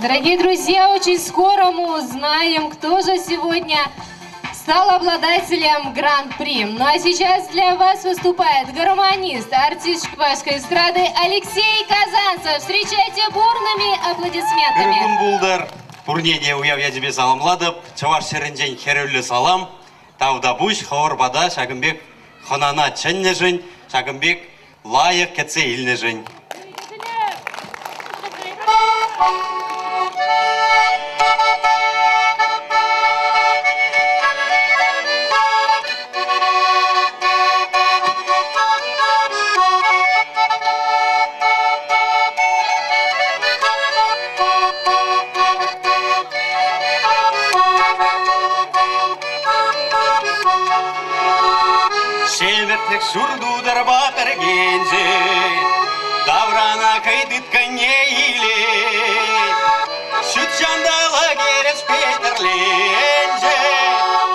Дорогие друзья, очень скоро мы узнаем, кто же сегодня стал обладателем гран-при. Ну а сейчас для вас выступает гармонист, артист шквашской эстрады Алексей Казанцев. Встречайте бурными аплодисментами. Булдар, бурнене уяв я тебе саламладып, чаваш серенжен херелі салам, таудабуш, хауырбада, шагымбек ханана ченнежен, шагымбек лайық кетсе илнежен. Шелбертлік шурдудар батыр генже, даврана кайдытканне иле, шутчандала керес петерленже,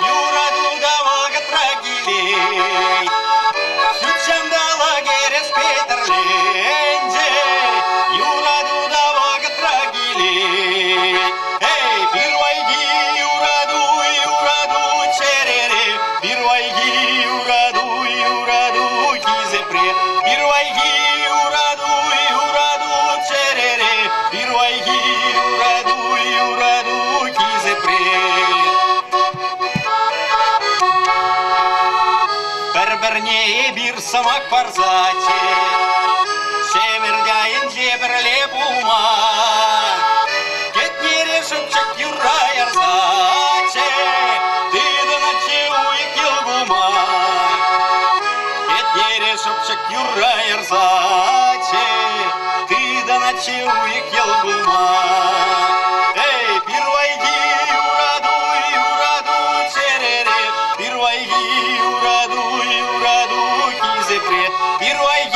юрадуда вагытра килей. Шутчандала керес петерленже, юрадуда вагытра килей. Эй, пирвайги юраду, юраду черере, пирвайги юраду, юраду кизепре, пирвайги юраду, юраду черере, пирвайги юраду, юраду кизепре. Бір-бірне бір самак барзаче, шемірдайын жебірле булма, кетнере шымчык юра ярзаче, тыды наче уйық елгума. Кетнере шымчык юра ярзаче, тыды наче уйық елгума. Эй, пирвайги юраду, юраду черере, пирвайги юраду, юраду кизепре, пирвайги